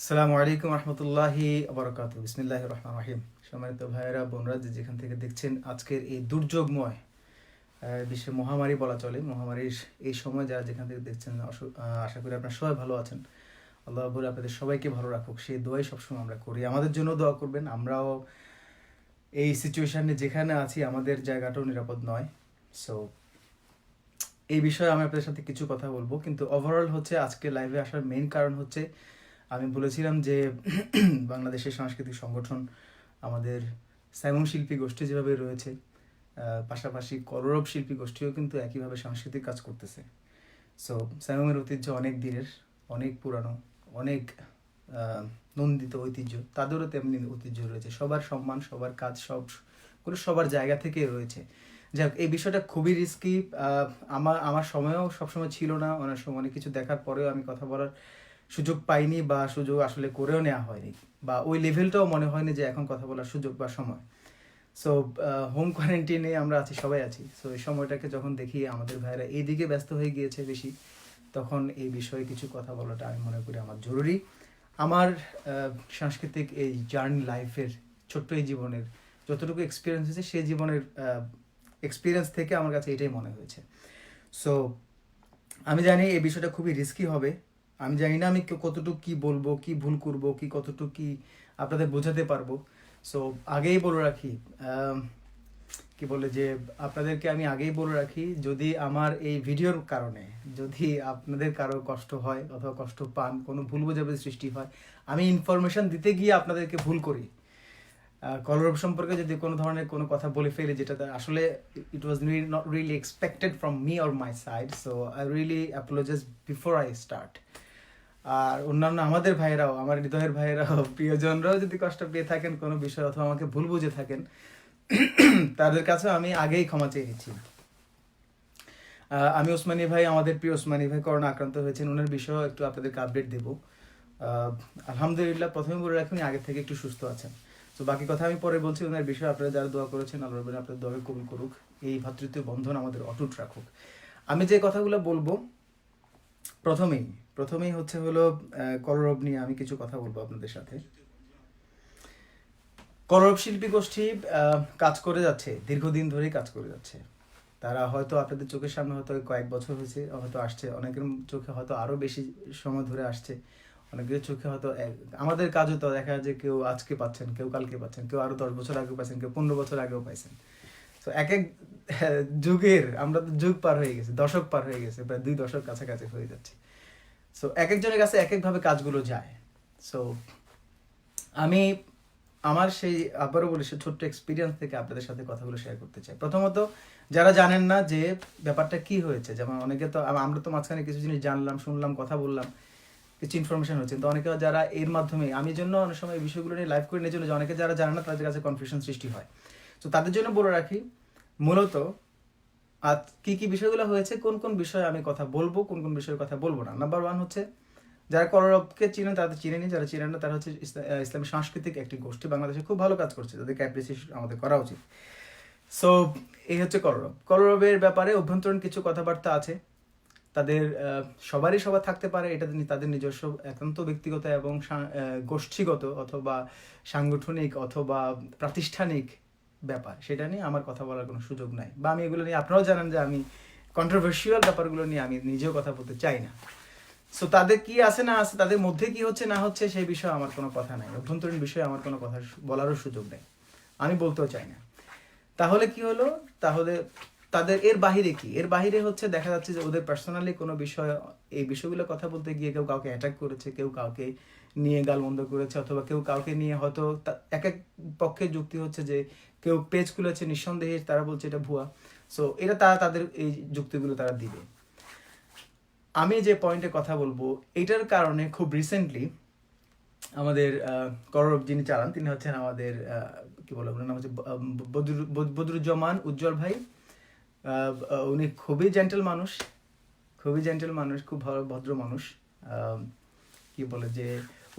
আসসালামু আলাইকুম রহমতুল্লাহি আবরকাতু। বিসমিল্লাহির রহমানির রহিম। সম্মানিত ভাইয়েরা বোনরা যে যেখান থেকে দেখছেন আজকের এই দুর্যোগময় বিশ্বে মহামারী বলা চলে, মহামারীর এই সময় যারা যেখান থেকে দেখছেন আশা করি আপনারা সবাই ভালো আছেন। আল্লাহ বলে আপনাদের সবাইকে ভালো রাখুক, সেই দোয়াই সবসময় আমরা করি। আমাদের জন্য দোয়া করবেন। আমরাও এই সিচুয়েশানে যেখানে আছি আমাদের জায়গাটাও নিরাপদ নয়। সো এই বিষয়ে আমি আপনাদের সাথে কিছু কথা বলবো, কিন্তু ওভারঅল হচ্ছে আজকে লাইভে আসার মেইন কারণ হচ্ছে আমি বলেছিলাম যে বাংলাদেশের সাংস্কৃতিক সংগঠন, আমাদের সাইমন শিল্পী গোষ্ঠী যেভাবে রয়েছে, পাশাপাশি কলরব শিল্পী গোষ্ঠীও কিন্তু একইভাবে সাংস্কৃতিক কাজ করতেছে। সো সাইমনের ঐতিহ্য অনেক দিনের, অনেক পুরানো, অনেক নন্দিত ঐতিহ্য, তাদেরও তেমনি ঐতিহ্য রয়েছে। সবার সম্মান, সবার কাজ, সবার জায়গা থেকে রয়েছে। যাই হোক, এই বিষয়টা খুবই রিস্কি। আমার সময়ও সবসময় ছিল না, অনেক সময় অনেক কিছু দেখার পরেও আমি কথা বলার সুযোগ পাইনি, বা সুযোগ আসলে করেও নেওয়া হয়নি, বা ওই লেভেলটাও মনে হয়নি যে এখন কথা বলার সুযোগ বা সময়। সো হোম কোয়ারেন্টাইনে আমরা আছি, সবাই আছি। সো এই সময়টাকে যখন দেখি আমাদের ভাইয়েরা এইদিকে ব্যস্ত হয়ে গিয়েছে বেশি, তখন এই বিষয়ে কিছু কথা বলাটা আমি মনে করি আমার জরুরি। আমার সাংস্কৃতিক এই জার্নি লাইফের, ছোট্ট এই জীবনের যতটুকু এক্সপিরিয়েন্স হয়েছে, সেই জীবনের এক্সপিরিয়েন্স থেকে আমার কাছে এটাই মনে হয়েছে। সো আমি জানি এই বিষয়টা খুবই রিস্কি হবে। আমি জানি না আমি কতটুকু কি বলবো, কি ভুল করব, কি কতটুকু কি আপনাদের বোঝাতে পারবো। সো আগেই বলে রাখি, কি বলে যে আপনাদেরকে আমি আগেই বলে রাখি, যদি আমার এই ভিডিওর কারণে যদি আপনাদের কারো কষ্ট হয় অথবা কষ্ট পান, কোনো ভুল বোঝাবুঝি সৃষ্টি হয়, আমি ইনফরমেশন দিতে গিয়ে আপনাদেরকে ভুল করি, কলরব সম্পর্কে যদি কোনো ধরনের কোনো কথা বলে ফেলি যেটা আসলে it was not really expected from me or my side, so I really apologize before I start. আর অন্যান্য আমাদের ভাইয়েরাও, আমার হৃদয়ের ভাইয়েরাও, প্রিয়জনরাও যদি কষ্ট পেয়ে থাকেন কোনো বিষয় অথবা আমাকে ভুল বুঝে থাকেন, তাদের কাছেও আমি আগেই ক্ষমা চেয়ে নিচ্ছি। আমি ওসমানী ভাই, আমাদের প্রিয় ওসমানী ভাই করোনা আক্রান্ত হয়েছেন, ওনার বিষয়েও একটু আপনাদেরকে আপডেট দেবো। আলহামদুলিল্লাহ, প্রথমে বলে রাখুন আগে থেকে একটু সুস্থ আছেন। তো বাকি কথা আমি পরে বলছি। ওনার বিষয়ে আপনারা যারা দোয়া করেছেন, আল্লাহ রাব্বুল আপনাদের দোয়া কবুল করুক, এই ভ্রাতৃত্ব বন্ধন আমাদের অটুট রাখুক। আমি যে কথাগুলো বলবো, প্রথমেই হচ্ছে হলো কলরব নিয়ে আমি কিছু কথা বলবো আপনাদের সাথে। কলরব শিল্পী গোষ্ঠী কাজ করে যাচ্ছে, দীর্ঘদিন ধরেই কাজ করে যাচ্ছে। তারা হয়তো আপনাদের চোখের সামনে হয়তো কয়েক বছর হয়েছে, হয়তো আসছে, অনেকের চোখে হয়তো আরও বেশি সময় ধরে আসছে, অনেকের চোখে হয়তো আমাদের কাজও তো দেখা যায়, কেউ আজকে পাচ্ছেন, কেউ কালকে পাচ্ছেন, কেউ আরও 10 বছর আগেও পাইছেন, কেউ 15 বছর আগেও পাইছেন। তো এক এক যুগের, আমরা তো যুগ পার হয়ে গেছে, দশক পার হয়ে গেছে, প্রায় 2 দশক কাছাকাছি হয়ে যাচ্ছে। সো এক একজনের কাছে এক একভাবে কাজগুলো যায়। সো আমি আমার সেই, আবারও বলি, সে ছোট্ট এক্সপিরিয়েন্স থেকে আপনাদের সাথে কথাগুলো শেয়ার করতে চাই। প্রথমত, যারা জানেন না যে ব্যাপারটা কি হয়েছে, যেমন অনেকে তো, আমরা তো মাঝখানে কিছু জিনিস জানলাম, শুনলাম, কথা বললাম, কিছু ইনফরমেশন হচ্ছে, তো অনেকে যারা এর মাধ্যমে, আমি জন্য অনেক সময় এই বিষয়গুলো নিয়ে লাইভ করে নিয়ে জন্য, যে অনেকে যারা জানে না তাদের কাছে কনফিউশন সৃষ্টি হয়। তো তাদের জন্য বলে রাখি, মূলত আর কি কি বিষয়গুলো হয়েছে, কোন কোন বিষয়ে আমি কথা বলবো, কোন কোন বিষয়ে কথা বলবো না। নাম্বার 1 হচ্ছে, যারা কলরবকে চিনেন তারা চিনে নি, যারা চিনেন না তারা হচ্ছে ইসলামী সাংস্কৃতিক একটি গোষ্ঠী, বাংলাদেশে খুব ভালো কাজ করছে, তাদেরকে অ্যাপ্রিসিয়েশন আমাদের করা উচিত। সো এই হচ্ছে কলরব। কলরবের ব্যাপারে অভ্যন্তরীণ কিছু কথাবার্তা আছে, তাদের সবার থাকতে পারে, এটা তাদের নিজস্ব একান্ত ব্যক্তিগত এবং গোষ্ঠীগত অথবা সাংগঠনিক অথবা প্রাতিষ্ঠানিক ব্যাপার, সেটা নিয়ে আমার কথা বলার কোনো সুযোগ নাই, বা আমি এগুলো নিয়ে, আপনারাও জানেন যে আমি কন্ট্রোভার্সিয়াল ব্যাপারগুলো নিয়ে আমি নিজেও কথা বলতে চাই না। সো তাদের কি আছে না আছে, তাদের মধ্যে কি হচ্ছে না হচ্ছে, সেই বিষয়ে আমার কোনো কথা নাই, অভ্যন্তরীণ বিষয়ে আমার কোনো কথা বলারও সুযোগ নেই, আমি বলতেও চাই না। তাহলে কি হলো, তাহলে তাদের এর বাহিরে কি, এর বাহিরে হচ্ছে দেখা যাচ্ছে যে ওদের পার্সোনালি কোনো বিষয়, এই বিষয়গুলো কথা বলতে গিয়ে কেউ কাউকে অ্যাটাক করেছে, কেউ কাউকে নিয়ে গালমন্দ করেছে, অথবা কেউ কাউকে নিয়ে হয়তো এক এক পক্ষে যুক্তি হচ্ছে যে কেউ পেজ খুলেছে, নিঃসন্দেহে তারা বলছে এটা ভুয়া। সো এটা তাদের এই যুক্তিগুলো তারা দিবে। আমি যে পয়েন্টে কথা বলবো, এটার কারণে খুব রিসেন্টলি আমাদের কলরব যিনি চালান, তিনি হচ্ছেন আমাদের কি বলে, ওনার নাম হচ্ছে বদরুজ্জামান উজ্জ্বল ভাই। উনি খুবই জেন্টেল মানুষ, খুব ভালো ভদ্র মানুষ। কি বলে যে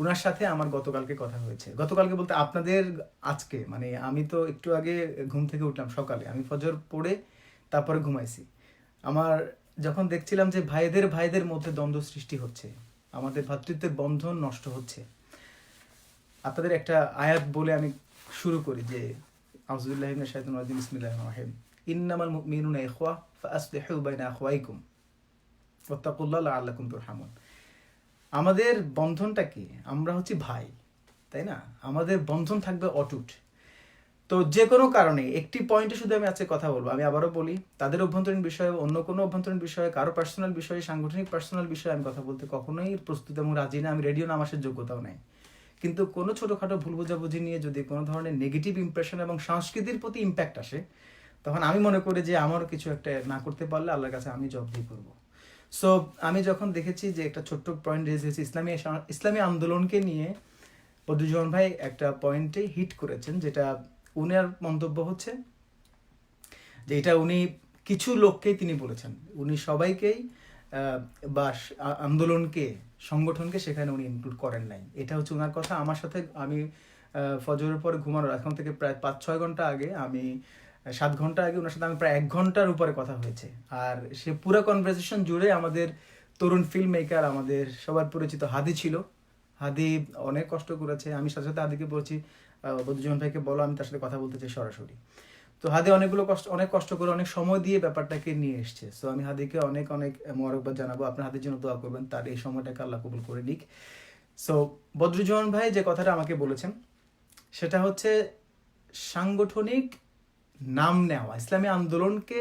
ওনার সাথে আমার গতকালকে কথা হয়েছে, গতকালকে বলতে আপনাদের আজকে, মানে আমি তো একটু আগে ঘুম থেকে উঠলাম সকালে, আমি ফজর পড়ে তারপরে ঘুমাইছি। আমার যখন দেখছিলাম যে ভাইদের মধ্যে দ্বন্দ্ব সৃষ্টি হচ্ছে, আমাদের ভ্রাতৃত্বের বন্ধন নষ্ট হচ্ছে, আপনাদের একটা আয়াত বলে আমি শুরু করি যে আউযুবিল্লাহি মিনাশ শাইতানির রাজিম বিসমিল্লাহির রহমানির রহিম ইন্নামাল মুমিনুনা ইখওয়া ফাআসলিহু বাইনা আখওয়াইকুম ওয়াত্তাকুল্লাহ লাআল্লাকুম তুরহামুন। আমাদের বন্ধনটা কি? আমরা হচ্ছে ভাই, তাই না? আমাদের বন্ধন থাকবে অটুট। তো যে কোনো কারণে একটি পয়েন্টে শুধু আমি আজকে কথা বলবো, আমি আবারও বলি, তাদের অভ্যন্তরীণ বিষয়ে, অন্য কোনো অভ্যন্তরীণ বিষয়ে, কারো পার্সোনাল বিষয়ে, সাংগঠনিক পার্সোনাল বিষয়ে আমি কথা বলতে কখনোই প্রস্তুত এবং রাজি না। আমি রেডিও নামাসের যোগ্যতাও নাই। কিন্তু কোনো ছোটোখাটো ভুল বোঝাবুঝি নিয়ে যদি কোনো ধরনের নেগেটিভ ইমপ্রেশন এবং সংস্কৃতির প্রতি ইম্প্যাক্ট আসে, তখন আমি মনে করি যে আমারও কিছু একটা না করতে পারলে আল্লাহর কাছে আমি জবাবদিহি করবো। সো আমি যখন দেখেছি যে একটা ছোট্ট পয়েন্ট রেজ হয়েছে ইসলামী আন্দোলনকে নিয়ে, বদরুজ্জামান ভাই একটা পয়েন্টে হিট করেছেন, যেটা উনার মন্তব্য হচ্ছে যে এটা উনি কিছু লোককেই তিনি বলেছেন, উনি সবাইকেই বা আন্দোলনকে, সংগঠনকে সেখানে উনি ইনক্লুড করেন নাই। এটা হচ্ছে ওনার কথা। আমার সাথে আমি ফজরের পরে ঘুমানোর এখন থেকে প্রায় 5-6 ঘন্টা আগে, আমি 7 ঘন্টা আগে ওনার সাথে আমি প্রায় 1 ঘন্টার উপরে কথা হয়েছে। আর সে পুরো কনভারসেশন জুড়ে আমাদের তরুণ ফিল্ম মেকার, আমাদের সবার পরিচিত হাদি ছিল। হাদি অনেক কষ্ট করেছে। আমি সাথে সাথে হাদিকে বলছি বদরুজ্জামান ভাইকে বলো আমি তার সাথে কথা বলতে চাই সরাসরি। তো হাদি অনেক কষ্ট করে, অনেক সময় দিয়ে ব্যাপারটাকে নিয়ে এসছে। সো আমি হাদিকে অনেক অনেক মোবারকবাদ জানাবো। আপনার হাদির জন্য দোয়া করবেন, তার এই সময়টাকে আল্লাহ কবুল করে নিক। সো বদরুজ্জামান ভাই যে কথাটা আমাকে বলেছেন সেটা হচ্ছে সাংগঠনিক নাম নেওয়া, ইসলামী আন্দোলনকে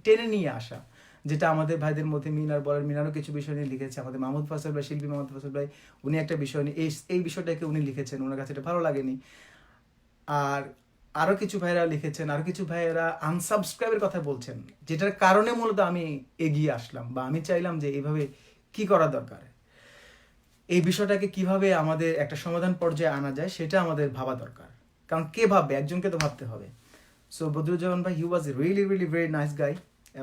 টেনে নিয়ে আসা, যেটা আমাদের ভাইদের মধ্যে মিনারও কিছু বিষয় নিয়ে লিখেছে। আমাদের মাহমুদ ফাসল ভাই, শিল্পী মাহমুদ ফাসল ভাই, উনি একটা বিষয় নিয়ে এই বিষয়টাকে উনি লিখেছেন, ওনার কাছে এটা ভালো লাগেনি। আর আরও কিছু ভাইয়েরা লিখেছেন, আরও কিছু ভাইয়েরা আনসাবস্ক্রাইবের কথা বলছেন, যেটার কারণে মূলত আমি এগিয়ে আসলাম বা আমি চাইলাম যে এইভাবে কি করা দরকার, এই বিষয়টাকে কিভাবে আমাদের একটা সমাধান পর্যায়ে আনা যায় সেটা আমাদের ভাবা দরকার। কারণ কে ভাববে? একজনকে তো ভাবতে হবে। সো বদরুজ্জামান ভাই, he was really really very nice guy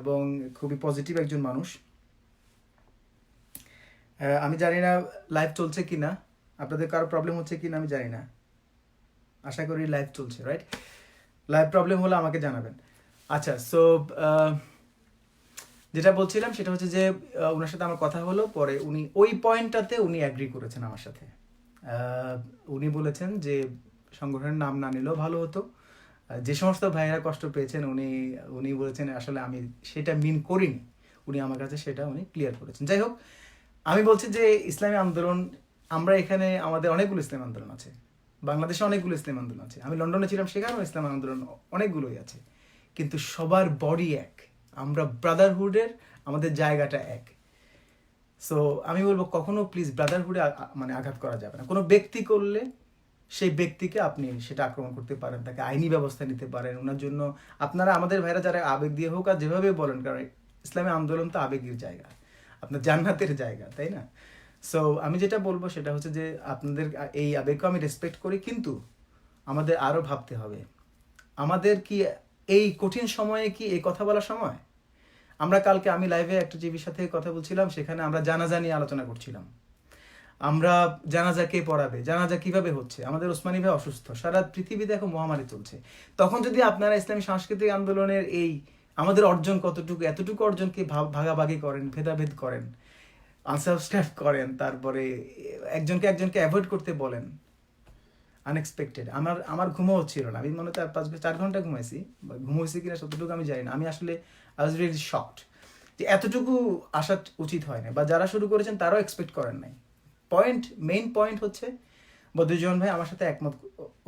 এবং খুবই পজিটিভ একজন মানুষ। আমি জানি না লাইভ চলছে কি না, আপনাদের কারো প্রবলেম হচ্ছে কি না আমি জানি না। আশা করি লাইভ চলছে, রাইট? লাইভ প্রবলেম হলে আমাকে জানাবেন। আচ্ছা, সো যেটা বলছিলাম সেটা হচ্ছে যে ওনার সাথে আমার কথা হলো, পরে উনি ওই পয়েন্টটাতে উনি অ্যাগ্রি করেছেন আমার সাথে। উনি বলেছেন যে সংগঠনের নাম না নিলেও ভালো হতো। যে সমস্ত ভাইয়েরা কষ্ট পেয়েছেন উনি বলেছেন আসলে আমি সেটা মিন করিনি, উনি আমার কাছে সেটা উনি ক্লিয়ার করেছেন। যাই হোক, আমি বলছি যে ইসলামী আন্দোলন, আমরা এখানে আমাদের অনেকগুলো ইসলামী আন্দোলন আছে, বাংলাদেশে অনেকগুলো ইসলামী আন্দোলন আছে, আমি লন্ডনে ছিলাম, সেখানেও ইসলামী আন্দোলন অনেকগুলোই আছে, কিন্তু সবার বডি এক, আমরা ব্রাদারহুডের, আমাদের জায়গাটা এক। সো আমি বলবো কখনো প্লিজ ব্রাদারহুডে মানে আঘাত করা যাবে না। কোনো ব্যক্তি করলে সেই ব্যক্তিকে আপনি সেটা আক্রমণ করতে পারেন, তাকে আইনি ব্যবস্থা নিতে পারেন, ওনার জন্য আপনারা, আমাদের ভাইরা যারা আবেগ দিয়ে হোক আর যেভাবে বলেন, কারণ ইসলামী আন্দোলন তো আবেগের জায়গা, আপনার জান্নাতের জায়গা, তাই না? সো আমি যেটা বলবো সেটা হচ্ছে যে আপনাদের এই আবেগকে আমি রেসপেক্ট করি, কিন্তু আমাদের আরও ভাবতে হবে, আমাদের কি এই কঠিন সময়ে কি এই কথা বলার সময়? আমরা কালকে, আমি লাইভে একটা টিভির সাথে কথা বলছিলাম, সেখানে আমরা জানাজা নিয়ে আলোচনা করছিলাম। আমরা জানাজা কে পড়াবে, জানাজা কিভাবে হচ্ছে, আমাদের ওসমানী ভাই অসুস্থ, সারা পৃথিবীতে এখন মহামারী চলছে। তখন যদি আপনারা ইসলামী সাংস্কৃতিক আন্দোলনের এই আমাদের অর্জন কতটুকু, এতটুকু অর্জনকে ভাগাভাগি করেন, ভেদাভেদ করেন, আনসাবস্ক্রাইব করেন, তারপরে একজনকে অ্যাভয়েড করতে বলেন, আনএক্সপেক্টেড। আমার ঘুমও হচ্ছিল না, আমি মনে হয় 4 ঘন্টা ঘুমাইছি, ঘুম হয়েছে কিনা সতটুকু আমি জানি না। আমি আসলে আই ওয়াজ রিয়েলি শকড যে এতটুকু আসা উচিত হয় না, বা যারা শুরু করেছেন তারাও এক্সপেক্ট করেন নাই। মেইন পয়েন্ট হচ্ছে বদরুজ্জামান ভাই আমার সাথে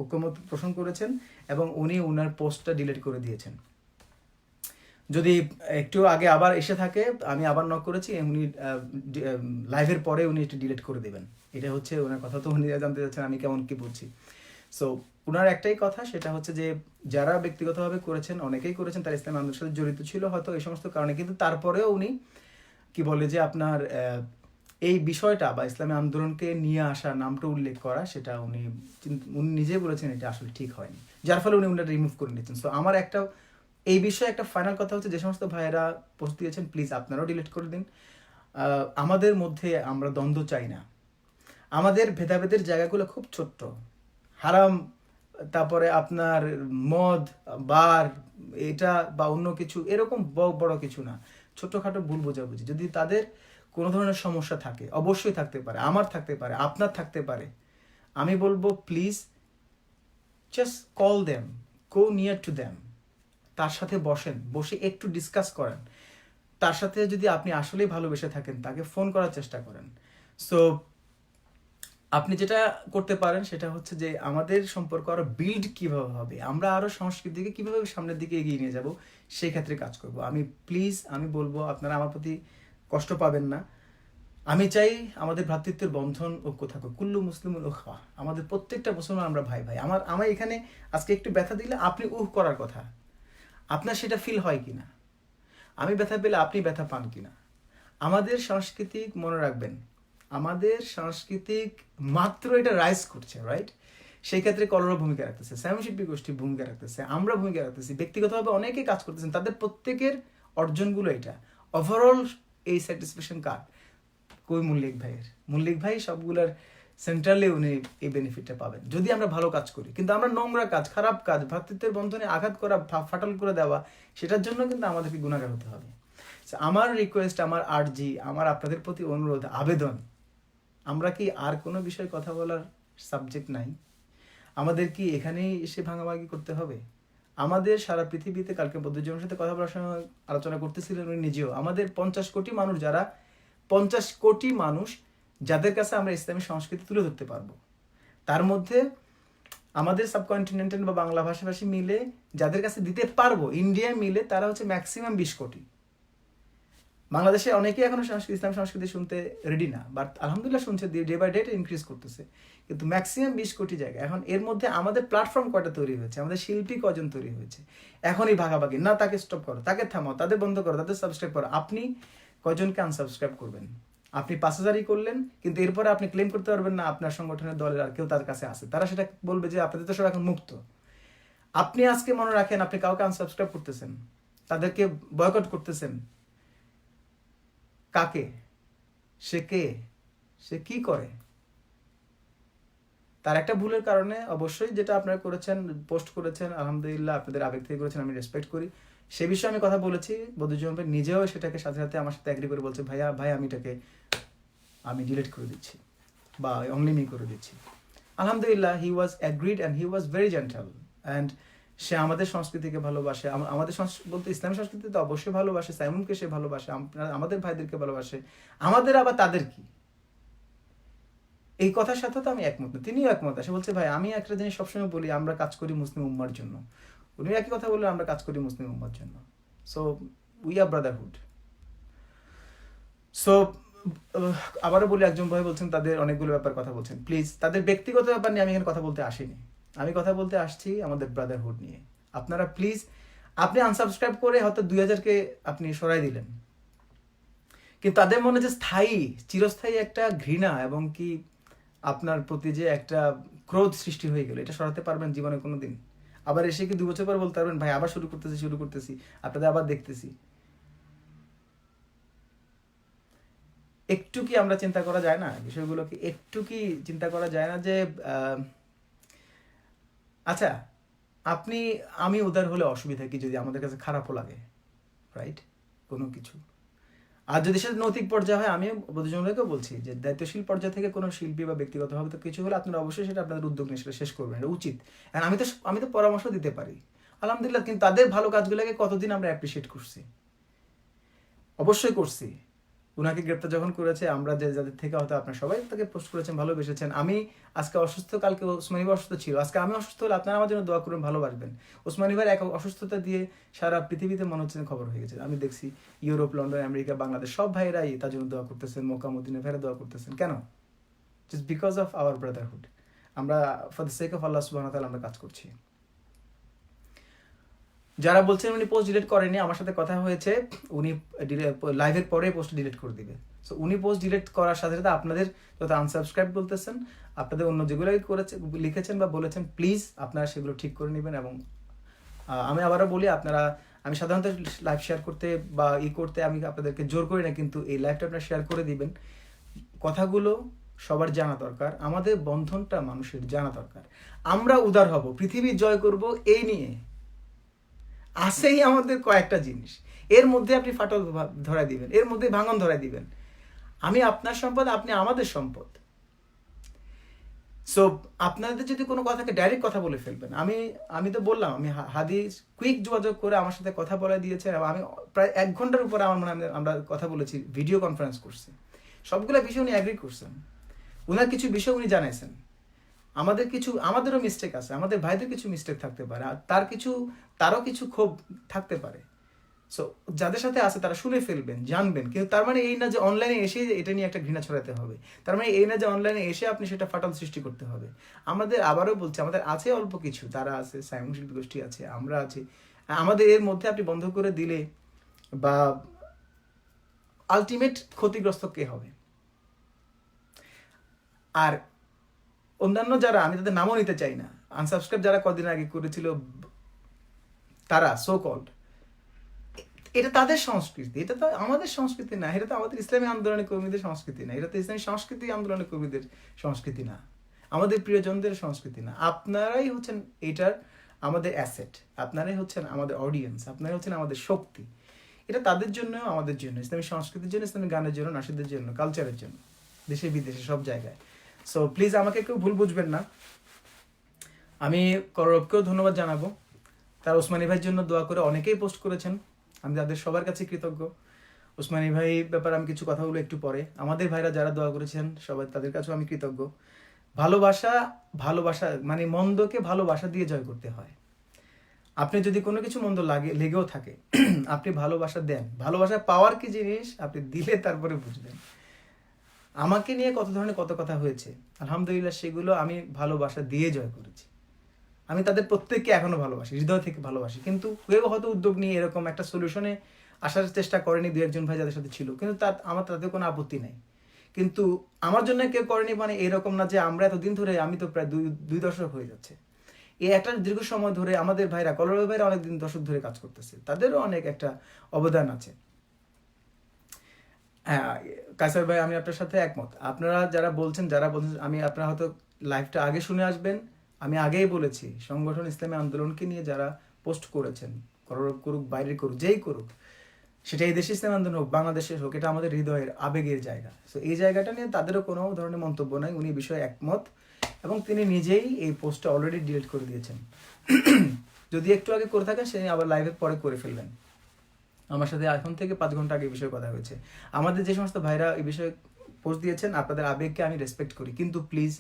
ঐকমত পোষণ করেছেন এবং উনি ওনার পোস্টটা ডিলিট করে দিয়েছেন। যদি একটু আগে আবার এসে থাকে, আমি আবার নক করেছি, উনি লাইভের পরে উনি একটু ডিলিট করে দেবেন, এটা হচ্ছে ওনার কথা। তো উনি জানতে চাচ্ছেন আমি কেমন কি বলছি। সো ওনার একটাই কথা, সেটা হচ্ছে যে যারা ব্যক্তিগতভাবে করেছেন, অনেকেই করেছেন, তারা ইসলামী আন্দোলনের সাথে জড়িত ছিল হয়তো এই সমস্ত কারণে, কিন্তু তারপরেও উনি কি বলে যে আপনার এই বিষয়টা বা ইসলামী আন্দোলনকে নিয়ে আসা, নামটা উল্লেখ করা, সেটা উনি নিজে বলেছেন এটা আসলে ঠিক হয়নি, যার ফলে উনি ওনাটা রিমুভ করে নিচ্ছেন। সো আমার এই বিষয়ে একটা ফাইনাল কথা হচ্ছে, যে সমস্ত ভাইয়েরা পোস্ট দিয়েছেন প্লিজ আপনারাও ডিলিট করে দিন। আমাদের মধ্যে আমরা দ্বন্দ্ব চাই না, আমাদের ভেদাভেদের জায়গাগুলো খুব ছোট্ট, হারাম, তারপরে আপনার মদ, বার, এটা বা অন্য কিছু, এরকম বড় কিছু না, ছোটখাটো ভুল বোঝাবুঝি। যদি তাদের কোনো ধরনের সমস্যা থাকে, অবশ্যই থাকতে পারে, আমার থাকতে পারে, আপনার থাকতে পারে, আমি বলবো please just call them, go near to them, তার সাথে বসে একটু ডিসকাস করেন। তার সাথে যদি আপনি আসলেই ভালোবেসে থাকেন তাকে ফোন করার চেষ্টা করেন। সো আপনি যেটা করতে পারেন সেটা হচ্ছে যে আমাদের সম্পর্ক আরো বিল্ড কিভাবে হবে, আমরা আরো সংস্কৃতিকে কিভাবে সামনের দিকে এগিয়ে নিয়ে যাব, সেই ক্ষেত্রে কাজ করব। আমি বলবো আপনারা আমার প্রতি কষ্ট পাবেন না। আমি চাই আমাদের ভ্রাতৃত্বের বন্ধন ঐক্য থাকুক, কুল্লু মুসলিমুল উখওয়া, আমাদের প্রত্যেকটা মুসলমান আমরা ভাই ভাই। আমার এখানে আজকে একটু ব্যথা দিলে আপনি করার কথা, আপনার সেটা ফিল হয় কিনা, আমি ব্যথা পেলে আপনি ব্যথা পান কিনা। আমাদের সাংস্কৃতিক, মনে রাখবেন, আমাদের সাংস্কৃতিক মাত্র এটা রাইজ করছে, রাইট? সেই ক্ষেত্রে কলরা ভূমিকা রাখতেছে, স্বয়ংশিল্পী গোষ্ঠী ভূমিকা রাখতেছে, আমরা ভূমিকা রাখতেছি, ব্যক্তিগতভাবে অনেকে কাজ করতেছেন, তাদের প্রত্যেকের অর্জনগুলো এটা। ওভারঅল এই স্যাটিসফ্যাকশন কার? কই মল্লিক ভাই সবগুলার সেন্ট্রালে উনি এই বেনিফিটটা পাবেন যদি আমরা ভালো কাজ করি। কিন্তু আমরা নোংরা কাজ, খারাপ কাজ, ভ্রাতৃত্বের বন্ধনে আঘাত করা, ফাটল করে দেওয়া, সেটার জন্য কিন্তু আমাদেরকে গুণাগার হতে হবে। আমার রিকোয়েস্ট, আমার আর্জি, আমার আপনাদের প্রতি অনুরোধ, আবেদন, আমরা কি আর কোনো বিষয়ে কথা বলার সাবজেক্ট নাই? আমাদের কি এখানেই এসে ভাঙাভাঙি করতে হবে? আমাদের সারা পৃথিবীতে, কালকে বৌদ্ধজনের সাথে কথা বলার সময় আলোচনা করতেছিলেন উনি নিজেও, আমাদের 50 কোটি মানুষ যাদের কাছে আমরা ইসলামী সংস্কৃতি তুলে ধরতে পারবো, তার মধ্যে আমাদের সাবকন্টিনেন্টাল বা বাংলা ভাষাভাষী মিলে যাদের কাছে দিতে পারবো, ইন্ডিয়া মিলে তারা হচ্ছে ম্যাক্সিমাম 20 কোটি। বাংলাদেশে অনেকেই এখনো ইসলাম সংস্কৃতি শুনতে রেডি না, বাট আলহামদুলিল্লাহ শুনছে, ডে বাই ডে ইনক্রিজ করতেছে, কিন্তু ম্যাক্সিমাম 20 কোটি জায়গা। এখন এর মধ্যে আমাদের প্ল্যাটফর্ম কয়টা তৈরি হয়েছে, আমাদের শিল্পী কজন তৈরি হয়েছে? এখনই ভাগাভাগি না, তাকে স্টপ করো, তাকে থামাও, তাদের বন্ধ করো, তাদের সাবস্ক্রাইব করো। আপনি কজনকে আনসাবস্ক্রাইব করবেন? আপনি 5,000ই করলেন, কিন্তু এরপরে আপনি ক্লেম করতে পারবেন না আপনার সংগঠনের দলের আর কেউ তার কাছে আছে, তারা সেটা বলবে যে আপনাদের তো সব এখন মুক্ত। আপনি আজকে মনে রাখেন, আপনি কাউকে আনসাবস্ক্রাইব করতেছেন, তাদেরকে বয়কট করতেছেন, কাকে? সে কে? সে কি করে? তার একটা ভুলের কারণে অবশ্যই, যেটা আপনারা করেছেন, পোস্ট করেছেন, আলহামদুলিল্লাহ আপনাদের আবেগ থেকে করেছেন, আমি রেসপেক্ট করি। সে বিষয়ে আমি কথা বলেছি, বদুজ্জামান ভাই নিজেও সেটাকে সাথে সাথে আমার সাথে অ্যাগ্রি করে বলছে, ভাই আমি ডিলিট করে দিচ্ছি বা অনলি মি করে দিচ্ছি। আলহামদুলিল্লাহ, he was agreed and he was very gentle, and সে আমাদের সংস্কৃতিকে ভালোবাসে, আমাদের বলতে ইসলামী সংস্কৃতি তো অবশ্যই ভালোবাসে, সাইমুমকে সে ভালোবাসে, আমাদের ভাইদেরকে ভালোবাসে, আমাদের আবার তাদের কি? এই কথার সাথে তো আমি একমত না, তিনিও একমত। সে বলছে, ভাই আমি একটা জিনিস সবসময় বলি, আমরা কাজ করি মুসলিম উম্মার জন্য। উনি একই কথা বললেন, আমরা কাজ করি মুসলিম উম্মার জন্য। So we are Brotherhood. So আবারও বলি, একজন ভাই বলছেন তাদের অনেকগুলো ব্যাপার কথা বলছেন, প্লিজ তাদের ব্যক্তিগত ব্যাপার নিয়ে আমি এখানে কথা বলতে আসিনি, আমি কথা বলতে আসছি আমাদের ব্রাদারহুড নিয়ে। আপনারা প্লিজ, আপনি আনসাবস্ক্রাইব করে হয়তো 2000কে আপনি সরাই দিলেন, কিন্তু তাদের মনে যে স্থায়ী, চিরস্থায়ী একটা ঘৃণা এবং কি আপনার প্রতি যে একটা ক্রোধ সৃষ্টি হয়ে গেল, এটা সরাতে পারবেন জীবনে কোনোদিন? আবার এসে কি 2 বছর পর বলতে পারবেন, ভাই আবার শুরু করতেছি, আপনাদের আবার দেখতেছি? একটু কি আমরা চিন্তা করা যায় না বিষয়গুলোকে? একটু কি চিন্তা করা যায় না যে আচ্ছা, আমি উদার হলে অসুবিধা কি যদি আমাদের কাছে খারাপও লাগে, রাইট? কোনো কিছু, আর যদি সেটা নৈতিক পর্যায়ে হয়, আমি বন্ধুজনকেও বলছি যে দায়িত্বশীল পর্যায় থেকে কোনো শিল্পী বা ব্যক্তিগতভাবে তো কিছু হলে আপনারা অবশ্যই সেটা আপনাদের উদ্যোগ নিয়ে সেটা শেষ করবেন, এটা উচিত। আমি তো পরামর্শ দিতে পারি, আলহামদুলিল্লাহ, কিন্তু তাদের ভালো কাজগুলোকে কতদিন আমরা অ্যাপ্রিসিয়েট করছি? অবশ্যই করছি। উনাকে গ্রেপ্তার যখন করেছে, আমরা যাদের থেকে হয়তো আপনারা সবাই তাকে পোস্ট করেছেন, ভালোবেসেছেন। আমি আজকে অসুস্থ, কালকে ওসমানী ভাই অসুস্থ ছিল, আজকে আমি অসুস্থ হলে আপনারা আমার জন্য দোয়া করবেন, ভালোবাসবেন। ওসমানী ভাইয়ের এক অসুস্থতা দিয়ে সারা পৃথিবীতে মনে হচ্ছে খবর হয়ে গেছে। আমি দেখছি ইউরোপ, লন্ডন, আমেরিকা, বাংলাদেশ সব ভাইয়েরাই তার জন্য দোয়া করতেছেন, মক্কা মদিনা ভাইরা দোয়া করতেছেন। কেন? Just because of our Brotherhood. আমরা ফর দ্য সেক অফ আল্লাহ সুবহানাহু ওয়া তাআলা আমরা কাজ করছি। যারা বলছেন উনি পোস্ট ডিলিট করেনি, আমার সাথে কথা হয়েছে, উনি লাইভের পরে পোস্ট ডিলিট করে দিবে। সো উনি পোস্ট ডিলিট করার সাথে সাথে আপনাদের যত আনসাবস্ক্রাইব বলতেছেন, আপনাদের অন্য যেগুলো লিখেছেন বা বলেছেন, প্লিজ আপনারা সেগুলো ঠিক করে নেবেন। এবং আমি আবারও বলি, আমি সাধারণত লাইভ শেয়ার করতে বা করতে আমি আপনাদেরকে জোর করি না, কিন্তু এই লাইভটা আপনারা শেয়ার করে দিবেন। কথাগুলো সবার জানা দরকার, আমাদের বন্ধনটা মানুষের জানা দরকার। আমরা উদার হব, পৃথিবী জয় করব, এই নিয়ে আসেই আমাদের কয়েকটা জিনিস, এর মধ্যে আপনি ফাটল ধরাই দিবেন, এর মধ্যে ভাঙন ধরাই দিবেন। আমি আপনার সম্পদ, আপনি আমাদের সম্পদ। সো আপনাদের যদি কোনো কথাকে ডাইরেক্ট কথা বলে ফেলবেন, আমি তো বললাম, আমি হাদি কুইক যোগাযোগ করে আমার সাথে কথা বলে দিয়েছে, এবং আমি প্রায় 1 ঘন্টার উপরে আমার মনে হয় আমরা কথা বলেছি, ভিডিও কনফারেন্স করছি, সবগুলো বিষয় উনি অ্যাগ্রি করছেন, ওনার কিছু বিষয় উনি জানাইছেন, আমাদেরও মিস্টেক আছে, আমাদের ভাইদের কিছু মিস্টেক থাকতে পারে, আর তারও কিছু ক্ষোভ থাকতে পারে। সো যাদের সাথে আছে তারা শুনে ফেলবেন, জানবেন, কিন্তু তার মানে এই না যে অনলাইনে এসে এটা নিয়ে একটা ঘৃণা ছড়াতে হবে, তার মানে এই না যে অনলাইনে এসে আপনি সেটা ফাটল সৃষ্টি করতে হবে। আমাদের আবারও বলছি, আমাদের আছে অল্প কিছু, তারা আছে, সাইমন শিল্পী গোষ্ঠী আছে, আমরা আছি, আমাদের এর মধ্যে আপনি বন্ধ করে দিলে বা আলটিমেট ক্ষতিগ্রস্ত কে হবে? আর অন্যান্য যারা, আমি তাদের নামও নিতে চাই না, আনসাবস্ক্রাইব যারা কদিন আগে করেছিল, তারা সো কল্ড, এটা তাদের সংস্কৃতি, এটা তো আমাদের সংস্কৃতি না, এটা তো আমাদের ইসলামী আন্দোলনের কর্মীদের সংস্কৃতি না, এটা তো ইসলামী সংস্কৃতি আন্দোলনের কর্মীদের সংস্কৃতি না, আমাদের প্রিয়জনদের সংস্কৃতি না। আপনারাই হচ্ছেন এটার আমাদের অ্যাসেট, আপনারাই হচ্ছেন আমাদের অডিয়েন্স, আপনারাই হচ্ছেন আমাদের শক্তি। এটা তাদের জন্য, আমাদের জন্য, ইসলামী সংস্কৃতির জন্য, ইসলামী গানের জন্য, নাসিদের জন্য, কালচারের জন্য, দেশে বিদেশে সব জায়গায়। সো প্লিজ আমাকে কেউ ভুল বুঝবেন না। আমি করবকেও ধন্যবাদ জানাবো, তার ওসমানী ভাইয়ের জন্য দোয়া করে অনেকেই পোস্ট করেছেন, আমি তাদের সবার কাছে কৃতজ্ঞ। ওসমানী ভাই ব্যাপারে আমি কিছু কথা বলবো একটু পরে। আমাদের ভাইরা যারা দোয়া করেছেন সবাই, তাদের কাছেও আমি কৃতজ্ঞ। ভালোবাসা মানে মন্দকে ভালোবাসা দিয়ে জয় করতে হয়। আপনি যদি কোনো কিছু মন্দ লেগেও থাকে, আপনি ভালোবাসা দেন, ভালোবাসা পাওয়ার কি জিনিস আপনি দিলে তারপরে বুঝবেন। আমাকে নিয়ে কত ধরনের কত কথা হয়েছে, আলহামদুলিল্লাহ সেগুলো আমি ভালোবাসা দিয়ে জয় করেছি। আমি তাদের প্রত্যেককে এখনো ভালোবাসি, হৃদয় থেকে ভালোবাসি, কিন্তু কেউ হয়তো উদ্যোগ নিয়ে এরকম একটা সলিউশনে আসার চেষ্টা করেনি, 2-1 ভাই যাদের সাথে ছিল, কিন্তু আমার তাতে কোনো আপত্তি নেই। কিন্তু আমার জন্য কেউ করেনি মানে এরকম না যে আমরা এতদিন ধরে, আমি তো প্রায় 2 দশক হয়ে যাচ্ছে, এই একটা দীর্ঘ সময় ধরে আমাদের ভাইরা, কলরব ভাইরা অনেক দশক ধরে কাজ করতেছে, তাদেরও অনেক একটা অবদান আছে। হ্যাঁ কায়সার ভাই, আমি আপনার সাথে একমত। আপনারা যারা বলছেন, আমি আপনারা হয়তো লাইভটা আগে শুনে আসবেন, আমি আগেই বলেছি, সংগঠন ইসলামী আন্দোলনকে নিয়ে যারা পোস্ট করেছেন, করুক বাইরে করুক, যেই করুক, সেটা এই দেশে ইসলামী আন্দোলন হোক, বাংলাদেশের হোক, এটা আমাদের হৃদয়ের আবেগের জায়গা। তো এই জায়গাটা নিয়ে তাদেরও কোনো ধরনের মন্তব্য নাই, উনি বিষয়ে একমত, এবং তিনি নিজেই এই পোস্টটা অলরেডি ডিলিট করে দিয়েছেন। যদি একটু আগে করে থাকেন, সে আবার লাইভের পরে করে ফেলবেন। আমার সাথে এখন থেকে 5 ঘন্টা আগে এই বিষয়ে কথা হয়েছে। আমাদের যে সমস্ত ভাইরা এই বিষয়ে পোস্ট দিয়েছেন, আপনাদের আবেগকে আমি রেসপেক্ট করি, কিন্তু প্লিজ,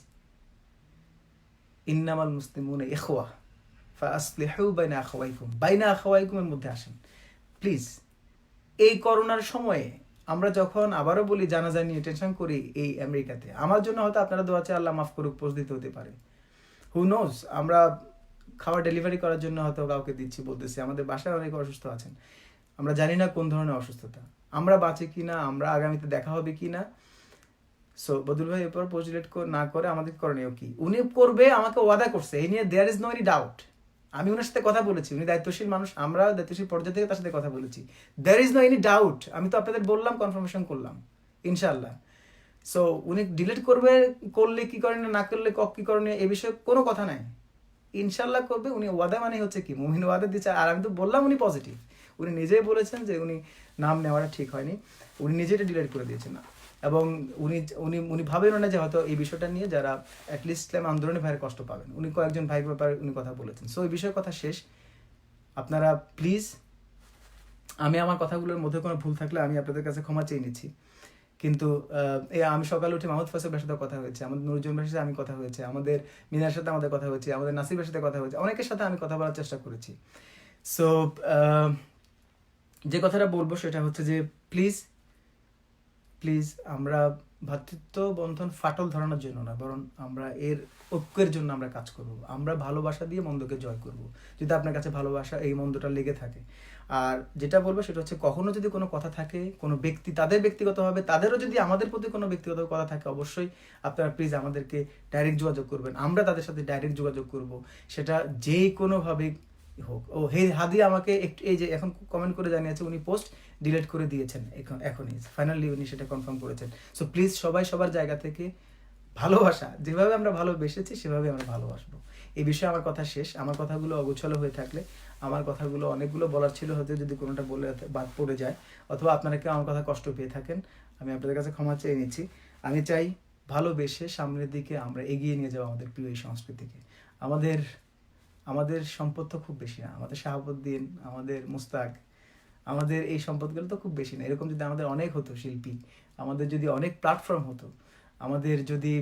ইন্নামাল মুসলিমুনা ইখওয়া ফাসলিহু বাইনা আখাওয়াইকুম এর মধ্যে আসেন প্লিজ। এই করোনার সময়ে আমরা যখন, আবারও বলি, জানাজা নিয়ে টেনশন করি এই আমেরিকাতে, আমার জন্য হয়তো আপনারা দোয়া চাই, আল্লাহ মাফ করুক, পোস্ট দিতে হতে পারে, হু নোজ। আমরা খাবার ডেলিভারি করার জন্য হয়তো কাউকে দিচ্ছি, বলতেছি, আমাদের বাসায় অনেকে অসুস্থ আছেন, আমরা জানি না কোন ধরনের অসুস্থতা, আমরা বাঁচি কি না, আমরা আগামীতে দেখা হবে কি না। সো বদুল ভাই এরপর পোস্ট ডিলিট না করে আমাদের করণীয় কি? উনি করবে, আমাকে ওয়াদা করছে, এই নিয়ে there is no any doubt. আমি ওনার সাথে কথা বলেছি, উনি দায়িত্বশীল মানুষ, আমরা দায়িত্বশীল পর্যায়ে থেকে তার সাথে কথা বলেছি, there is no any doubt. আমি তো আপনাদের বললাম, কনফার্মেশন করলাম, ইনশাল্লাহ। সো উনি ডিলিট করলে কি করেন, না করলে কি করেন, এ বিষয়ে কোনো কথা নাই, ইনশাল্লাহ করবে। উনি ওয়াদা মানে হচ্ছে কি, মুমিন ওয়াদা দিচ্ছে। আর আমি তো বললাম উনি পজিটিভ, উনি নিজেই বলেছেন যে উনি নাম নেওয়াটা ঠিক হয়নি, উনি নিজেই ডিলিট করে দিয়েছেন না। এবং উনি উনি উনি ভাবেন না যে হয়তো এই বিষয়টা নিয়ে যারা অ্যাটলিস্ট ইসলাম আন্দোলনে ভাইয়ের কষ্ট পাবেন, উনি কয়েকজন ভাইয়ের ব্যাপারে উনি কথা বলেছেন। সো এই বিষয়ের কথা শেষ। আপনারা প্লিজ, আমি আমার কথাগুলোর মধ্যে কোনো ভুল থাকলে আমি আপনাদের কাছে ক্ষমা চেয়ে নিচ্ছি, কিন্তু আমি সকালে উঠে মাহমুদ ফয়সালের সাথে কথা হয়েছে, আমাদের নুরুজ্জামান ভাইয়ের সাথে আমি কথা হয়েছে, আমাদের মিনার সাথে আমাদের কথা হয়েছে, আমাদের নাসিবের সাথে কথা হয়েছে, অনেকের সাথে আমি কথা বলার চেষ্টা করেছি। সো যে কথাটা বলবো সেটা হচ্ছে যে প্লিজ প্লিজ, আমরা ভ্রাতৃত্ব বন্ধন ফাটল ধরানোর জন্য না, বরং আমরা এর ঐক্যের জন্য আমরা কাজ করব, আমরা ভালোবাসা দিয়ে মন্দকে জয় করব, যদি আপনার কাছে ভালোবাসা এই মন্দটা লেগে থাকে। আর যেটা বলবো সেটা হচ্ছে, কখনো যদি কোনো কথা থাকে, কোনো ব্যক্তি তাদের ব্যক্তিগতভাবে, তাদেরও যদি আমাদের প্রতি কোনো ব্যক্তিগত কথা থাকে, অবশ্যই আপনারা প্লিজ আমাদেরকে ডাইরেক্ট যোগাযোগ করবেন, আমরা তাদের সাথে ডাইরেক্ট যোগাযোগ করব, সেটা যে কোনোভাবে হোক। ও হে হাদি আমাকে একটু, এই যে এখন কমেন্ট করে জানিয়েছে উনি পোস্ট ডিলিট করে দিয়েছেন, এখনই ফাইনালি উনি সেটা কনফার্ম করেছেন। সো প্লিজ সবাই সবার জায়গা থেকে ভালোবাসা, যেভাবে আমরা ভালোবেসেছি সেভাবে আমরা ভালোবাসবো। এই বিষয়ে আমার কথা শেষ। আমার কথাগুলো অগোছালো হয়ে থাকলে, আমার কথাগুলো অনেকগুলো বলার ছিল, হয়তো যদি কোনোটা বলে বাদ পড়ে যায়, অথবা আপনারা কেউ আমার কথা কষ্ট পেয়ে থাকেন, আমি আপনাদের কাছে ক্ষমা চেয়ে নিচ্ছি। আমি চাই ভালোবেসে সামনের দিকে আমরা এগিয়ে নিয়ে যাবো আমাদের প্রিয় এই সংস্কৃতিকে। আমাদের আমাদের সম্পদ তো খুব বেশি না, আমাদের শাহাবুদ্দিন, আমাদের মুস্তাক, আমাদের এই সম্পদগুলো তো খুব বেশি না। এরকম যদি আমাদের অনেক হতো শিল্পী, আমাদের যদি অনেক প্ল্যাটফর্ম হতো, আমাদের যদি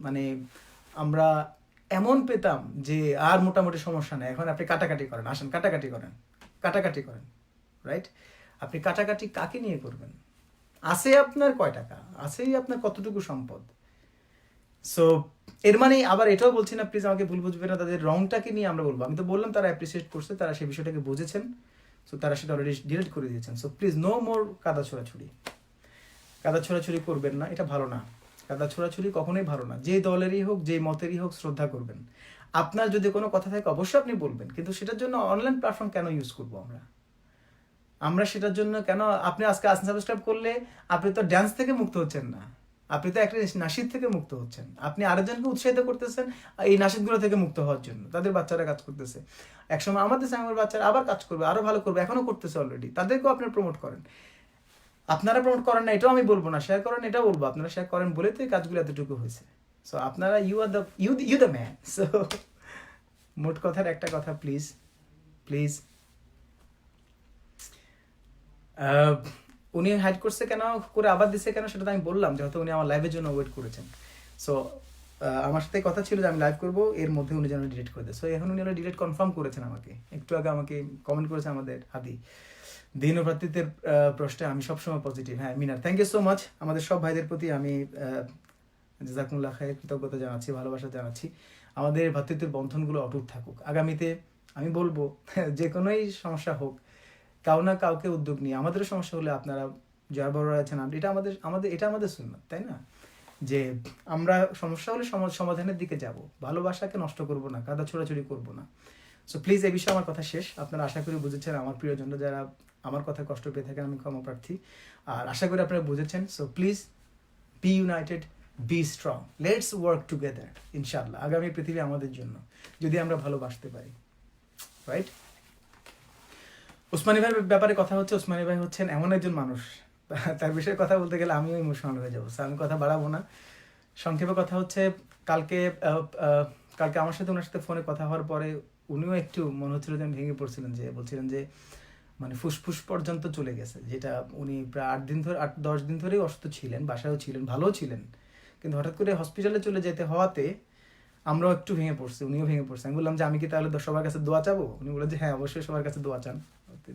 মানে আমরা এমন পেতাম যে আর মোটামুটি সমস্যা নেই, এখন আপনি কাটাকাটি করেন, আসেন কাটাকাটি করেন, কাটাকাটি করেন, রাইট? আপনি কাটাকাটি কাকে নিয়ে করবেন? আছে আপনার কয় টাকা, আছেই আপনার কতটুকু সম্পদ? সো এর মানে আবার এটাও বলছি না, প্লিজ আমাকে ভুল বুঝবে না, তাদের রংটাকে নিয়ে আমরা বলবো। আমি তো বললাম তারা অ্যাপ্রিসিয়েট করছে, তারা সেই বিষয়টাকে বুঝেছেন, সো তারা সেটা অলরেডি ডিলিট করে দিয়েছেন। সো প্লিজ নো মোর কাদা ছোড়াছুড়ি, কাদা ছোড়াছুড়ি করবেন না, এটা ভালো না। কাদা ছোড়াছুড়ি কখনোই ভালো না। যে দলেরই হোক, যে মতেরই হোক, শ্রদ্ধা করবেন। আপনার যদি কোনো কথা থাকে অবশ্যই আপনি বলবেন, কিন্তু সেটার জন্য অনলাইন প্ল্যাটফর্ম কেন ইউজ করবো আমরা? আমরা সেটার জন্য কেন? আপনি আজকে আনসাবস্ক্রাইব করলে আপনি তো ড্যান্স থেকে মুক্ত হচ্ছেন না, আপনি তো একটা নাশিদ থেকে মুক্ত হচ্ছেন, আপনি আরেকজনকে উৎসাহিত করতেছেন এই নাশিদগুলো থেকে মুক্ত হওয়ার জন্য। তাদের বাচ্চারা কাজ করতেছে, একসময় আমাদের আমার বাচ্চারা আবার কাজ করবে, আরো ভালো করবে, এখনো করতেছে অলরেডি, তাদেরকেও আপনারা প্রমোট করেন। আপনারা প্রমোট করেন না এটাও আমি বলবো না, শেয়ার করেন এটাও বলবো, আপনারা শেয়ার করেন বলে তো এই কাজগুলো এতটুকু হয়েছে। সো আপনারা you are the you the man. So মোট কথার একটা কথা, প্লিজ প্লিজ, উনি হাইড করছে কেন, করে আবার দিছে কেন, সেটা তো আমি বললাম, যেহেতু উনি আমার লাইভের জন্য ওয়েট করেছেন। সো আমার সাথে কথা ছিল যে আমি লাইভ করবো, এর মধ্যে উনি যেন ডিলিট করে দেয়। সো এখন উনি ডিলিট কনফার্ম করেছেন আমাকে, একটু আগে আমাকে কমেন্ট করেছে আমাদের হাদি। দিন ও ভ্রাতৃত্বের প্রশ্নে আমি সবসময় পজিটিভ। হ্যাঁ মিনার, থ্যাংক ইউ সো মাচ। আমাদের সব ভাইদের প্রতি আমি জাযাকুমুল্লাহ খায়ের কৃতজ্ঞতা জানাচ্ছি, ভালোবাসা জানাচ্ছি। আমাদের ভ্রাতৃত্বের বন্ধনগুলো অটুট থাকুক। আগামীতে আমি বলবো যে কোনোই সমস্যা হোক, কাউ না কাউকে উদ্যোগ নিয়ে, আমাদেরও সমস্যা হলে আপনারা যারা বড়রা আছেন, এটা আমাদের আমাদের এটা আমাদের সুন্নাত, তাই না? যে আমরা সমস্যা হলে সমাধানের দিকে যাব, ভালোবাসাকে নষ্ট করব না, কাদা ছোড়াছুড়ি করব না। সো প্লিজ এই বিষয়ে আমার কথা শেষ। আপনারা আশা করি বুঝেছেন, আমার প্রিয়জনরা যারা আমার কথা কষ্ট পেয়ে থাকেন আমি ক্ষমা প্রার্থী, আর আশা করি আপনারা বুঝেছেন। So please be United, be strong, let's work together. ইনশাআল্লাহ আগামী পৃথিবী আমাদের জন্য, যদি আমরা ভালোবাসতে পারি, রাইট? উসমানী ভাইয়ের ব্যাপারে কথা হচ্ছে। উসমানী ভাই হচ্ছেন এমন একজন মানুষ, তার বিষয়ে কথা বলতে গেলে আমিও ইমোশনাল হয়ে যাবো। আমি কথা বাড়াবো না, সংক্ষেপে কথা হচ্ছে, কালকে কালকে আমার সাথে ওনার সাথে ফোনে কথা হওয়ার পরে উনিও একটু মনে হচ্ছিল যে ভেঙে পড়ছিলেন, যে বলছিলেন যে মানে ফুসফুস পর্যন্ত চলে গেছে, যেটা উনি প্রায় 8-10 দিন ধরেই অসুস্থ ছিলেন, বাসায়ও ছিলেন, ভালোও ছিলেন, কিন্তু হঠাৎ করে হসপিটালে চলে যেতে হওয়াতে আমরাও একটু ভেঙে পড়ছি, উনিও ভেঙে পড়ছে। আমি বললাম যে আমি কি তাহলে সবার কাছে দোয়া চাবো? উনি বললেন যে হ্যাঁ অবশ্যই সবার কাছে দোয়া চান,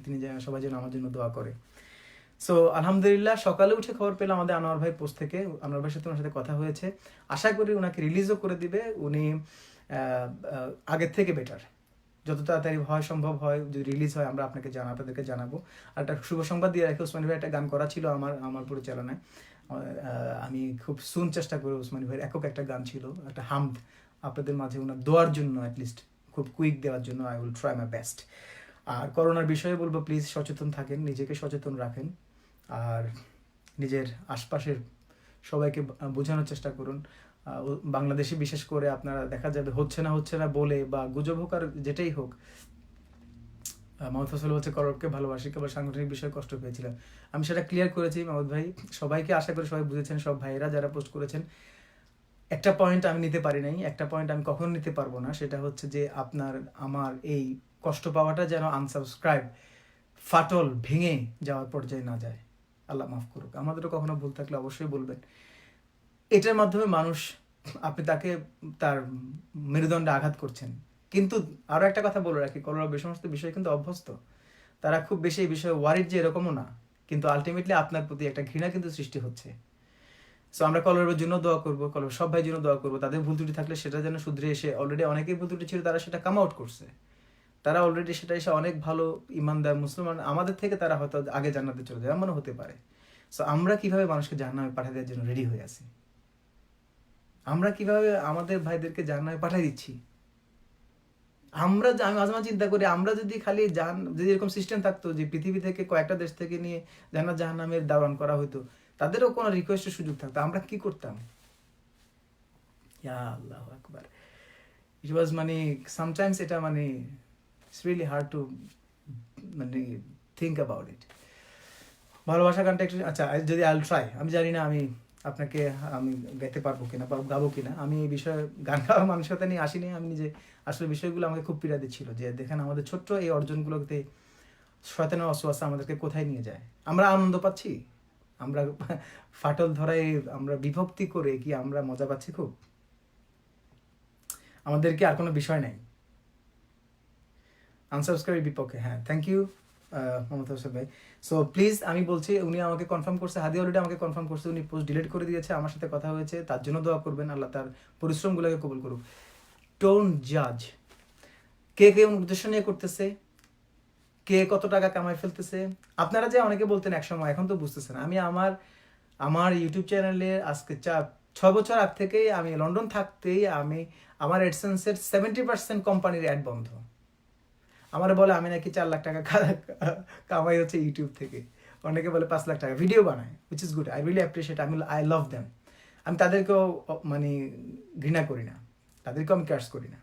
তিনি সবাই যেন আমার জন্য দোয়া করে। সো আলহামদুলিল্লাহ সকালে উঠে খবর পেলাম আমাদের আনোয়ার ভাই পোস্ট থেকে, আনোয়ার ভাইয়ের সাথে ওনার সাথে কথা হয়েছে, আশা করি ওনাকে রিলিজও করে দিবে। উনি আগের থেকে বেটার, যত তাড়াতাড়ি হয় সম্ভব হয়, যদি রিলিজ হয় আমরা আপনাদেরকে জানাবো। আর একটা শুভ সংবাদ দিয়ে রাখি, উসমানী ভাই একটা গান করা ছিল আমার পরিচালনায়, আমি খুব সুন চেষ্টা করি। উসমানী ভাইয়ের একক একটা গান ছিল, একটা হামদ, আপনাদের মাঝে ওনার দোয়ার জন্য অ্যাটলিস্ট খুব কুইক দেওয়ার জন্য I will try my best. আর করোনার বিষয়ে বলবো প্লিজ সচেতন থাকেন, নিজেকে সচেতন রাখেন, আর নিজের আশপাশের সবাইকে বোঝানোর চেষ্টা করুন। বাংলাদেশে বিশেষ করে আপনারা দেখা যাবে হচ্ছে না বলে বা গুজব হোক আর যেটাই হোক, মাহমুদ ফসল হচ্ছে করবকে ভালোবাসি, কেবল সাংগঠনিক বিষয়ে কষ্ট পেয়েছিলাম। আমি সেটা ক্লিয়ার করেছি মাহমুদ ভাই, সবাইকে আশা করি সবাই বুঝেছেন, সব ভাইয়েরা যারা পোস্ট করেছেন। একটা পয়েন্ট আমি নিতে পারি নাই, একটা পয়েন্ট আমি কখনো নিতে পারবো না, সেটা হচ্ছে যে আপনার আমার এই কষ্ট পাওয়াটা যেন আনসাবস্ক্রাইব ফাটল ভেঙে যাওয়ার পর্যায়ে না যায়। আল্লাহ মাফ করুক, আমাদেরও কখনো ভুল থাকলে অবশ্যই বলবেন। এটার মাধ্যমে মানুষ, আপনি তাকে তার মেরুদণ্ডে আঘাত করছেন। কিন্তু আরো একটা কথা বলে রাখি, করোনা এই সমস্ত বিষয় কিন্তু অভ্যস্ত, তারা খুব বেশি এই বিষয়ে ওয়ারিড যে এরকমও না, কিন্তু আলটিমেটলি আপনার প্রতি একটা ঘৃণা কিন্তু সৃষ্টি হচ্ছে। সো আমরা কলরের জন্য দোয়া করবো, কলর সব ভাইয়ের জন্য দোয়া করবো, তাদের ভুল ত্রুটি থাকলে সেটা যেন শুধরে এসে, অলরেডি অনেকেই ভুল ত্রুটি ছিল, তারা সেটা কাম আউট করছে, তারা অলরেডি সেটা এসে অনেক ভালো ইমানদার মুসলমান, আমাদের থেকে তারা হয়তো আগে জান্নাতে চলে যায়, এমনও হতে পারে। সো আমরা কিভাবে মানুষকে জাহান্নামে পাঠিয়ে দেওয়ার জন্য রেডি হয়ে আছি? আমরা কিভাবে আমাদের ভাইদেরকে জাহান্নামে পাঠিয়ে দিচ্ছি? আমি মাঝে মাঝে চিন্তা করি, আমরা যদি খালি যদি এরকম সিস্টেম থাকতো যে পৃথিবী থেকে কয়েকটা দেশ থেকে নিয়ে জাহান্নামের দাওয়ান করা হতো, তাদেরও কোনো রিকোয়েস্টের সুযোগ থাকতো, আমরা কি করতাম? ইয়া আল্লাহু আকবার। ইট ওয়াজ মানে সামটাইমস এটা মানে ইটস রিয়েলি হার্ড টু মানে থিঙ্ক অ্যাবাউট ইট। ভালোবাসা গানটা একটু, আচ্ছা যদি আইল ট্রাই, আমি জানি না আমি আপনাকে আমি গাইতে পারবো কিনা বা গাবো কিনা, আমি এই বিষয়ে গান গাওয়ার মানসিকতা নিয়ে আসিনি। আমি নিজে আসলে বিষয়গুলো আমাকে খুব পীড়া দিচ্ছিল যে দেখেন আমাদের ছোট্ট এই অর্জনগুলোতে শয়তানের ওয়াসওয়াসা আমাদেরকে কোথায় নিয়ে যায়। আমরা আনন্দ পাচ্ছি, আমরা ফাটল ধরায় আমরা বিভক্তি করে কি আমরা মজা পাচ্ছি খুব? আমাদের কি আর কোনো বিষয় নাই? আনসাবস্ক্রাইবের বিপক্ষে, হ্যাঁ, থ্যাংক ইউ মোহাম্মদ হোসেন ভাই। সো প্লিজ, আমি বলছি, উনি আমাকে কনফার্ম করছে, হাদি অলরেডি আমাকে কনফার্ম করছে, উনি পোস্ট ডিলিট করে দিয়েছে, আমার সাথে কথা হয়েছে, তার জন্য দোয়া করবেন, আল্লাহ তার পরিশ্রমগুলোকে কবুল করুক। ডোন্ট জাজ, কে কে উদ্দেশ্য নিয়ে করতেছে, কে কত টাকা কামাই ফেলতেছে। আপনারা যে অনেকে বলতেন একসময়, এখন তো বুঝতেছেন। আমি আমার ইউটিউব চ্যানেলে আজকে 6 বছর আগ থেকেই, আমি লন্ডন থাকতেই আমি আমার অ্যাডসেন্সের 70% কোম্পানির অ্যাড বন্ধ। আমার বলে আমি নাকি 4 লাখ টাকা কামাই হচ্ছে ইউটিউব থেকে, অনেকে বলে 5 লাখ টাকা, ভিডিও বানায়, which is good, I really appreciate, I love them. আমি তাদেরকেও মানে ঘৃণা করি না, তাদেরকেও আমি কার্স করি না।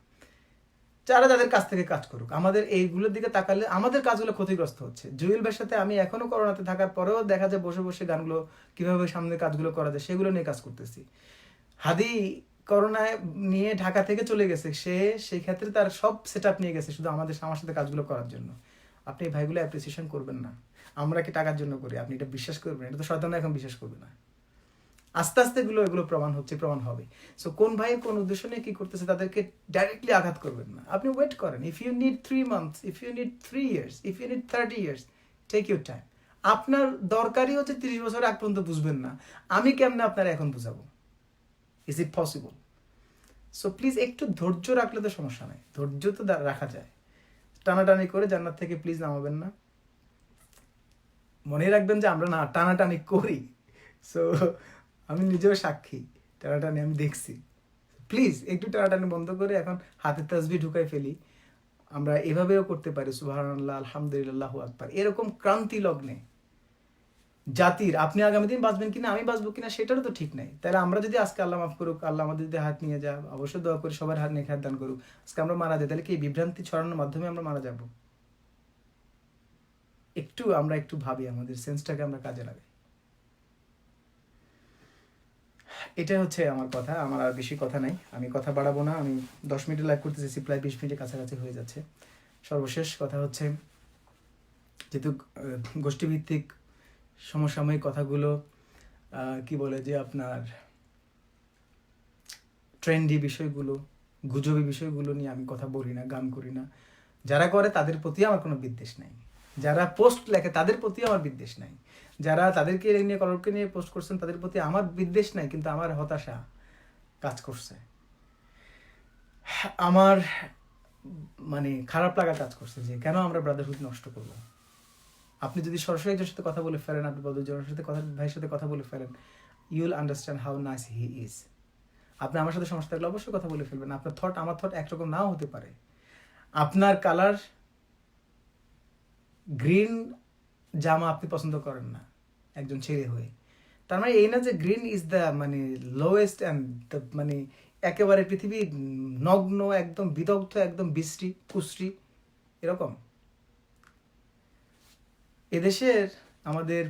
যারা তাদের কাছ থেকে কাজ করুক, আমাদের এইগুলোর দিকে তাকালে আমাদের কাজগুলো ক্ষতিগ্রস্ত হচ্ছে। জুয়েল ভাইয়ের সাথে আমি এখনো করোনাতে থাকার পরেও দেখা যায় বসে বসে গানগুলো কিভাবে সামনে কাজগুলো করা যায় সেগুলো নিয়ে কাজ করতেছি। হাদি করোনায় নিয়ে ঢাকা থেকে চলে গেছে, সে সেই ক্ষেত্রে তার সব সেট আপ নিয়ে গেছে শুধু আমার সাথে কাজগুলো করার জন্য। আপনি এই ভাইগুলো অ্যাপ্রিসিয়েশন করবেন না? আমরা কি টাকার জন্য করি? আপনি এটা বিশ্বাস করবেন? এটা তো শয়তান এখন বিশ্বাস করবে না। আস্তে আস্তে এগুলো প্রমাণ হচ্ছে, প্রমাণ হবে। সো কোন ভাই কোন উদ্দেশ্য নিয়ে কি করতেছে তাদেরকে ডাইরেক্টলি আঘাত করবেন না। আপনি ওয়েট করেন। If you need 3 months, if you need 3 years, if you need 30 years, take your time. আপনার দরকারই হচ্ছে 30 বছর আগ পর্যন্ত বুঝবেন না, আমি কেমনে আপনারা এখন বুঝাবো? Is it possible? So please একটু ধৈর্য রাখলে তো সমস্যা নাই, ধৈর্য তো রাখা যায়। টানাটানি করে জান্নাত থেকে প্লিজ নামাবেন না। মনে রাখবেন যে আমরা না টানাটানি করি। সো আমি নিজেও সাক্ষী, টানাটানি আমি দেখছি। প্লিজ একটু টানাটানি বন্ধ করে এখন হাতে তাসবিহ ঢুকাই ফেলি। আমরা এভাবেও করতে পারি, সুবহানাল্লাহ, আলহামদুলিল্লাহ, আকবার। এরকম ক্রান্তি লগ্নে জাতির আপনি আগামী দিন বাঁচবেন কিনা, আমি বাঁচবো কিনা, সেটারও তো ঠিক নাই। তাহলে আমরা যদি আজকে আল্লাহ মাফ করুক, আল্লাহ আমাদের যদি হাত নিয়ে যা, অবশ্যই দোয়া করি সবার হাত নিয়ে হাত দান করুক, আজকে আমরা মারা যাই, তাহলে কি এই বিভ্রান্তি ছড়ানোর মাধ্যমে আমরা মারা যাব? আমরা একটু ভাবি, আমাদের সেন্সটাকে আমরা কাজে লাগাই। এটা হচ্ছে আমার কথা, আমার আর বেশি কথা নাই, আমি কথা বাড়াবো না। আমি 10 মিনিটে লাইভ করতেছি, প্রায় 20 মিনিটের কাছাকাছি হয়ে যাচ্ছে। সর্বশেষ কথা হচ্ছে, যেহেতু গোষ্ঠীভিত্তিক সমসাময়িক কথাগুলো কি বলে যে আপনার ট্রেন্ডি বিষয়গুলো, গুজবী বিষয়গুলো নিয়ে আমি কথা বলি না, গান করি না। যারা করে তাদের প্রতি আমার কোনো বিদ্বেষ নাই, যারা পোস্ট লেখে তাদের প্রতি আমার বিদ্বেষ নাই, যারা তাদেরকে নিয়ে কলরবকে নিয়ে পোস্ট করছেন তাদের প্রতি আমার বিদ্বেষ নাই, কিন্তু আমার হতাশা কাজ করছে, আমার মানে খারাপ লাগা কাজ করছে যে কেন আমরা ব্রাদারহুড নষ্ট করবো। আপনি যদি সরাসরি একজনের সাথে কথা বলে ফেলেন, আপনি বন্ধুজনের সাথে ভাইয়ের সাথে কথা বলে ফেলেন, you will understand how nice he is. আপনি আমার সাথে সমস্যা থাকলে অবশ্যই কথা বলে ফেলবেন। আপনার থট আমার থট একরকম নাও হতে পারে। আপনার কালার গ্রিন জামা আপনি পছন্দ করেন না একজন ছেলে হয়ে, তার মানে এই না যে গ্রিন ইজ দ্য মানে লোয়েস্ট অ্যান্ড দ্য মানে একেবারে পৃথিবী নগ্ন, একদম বিদগ্ধ, একদম বিশ্রী কুশ্রী এরকম। এদেশের আমাদের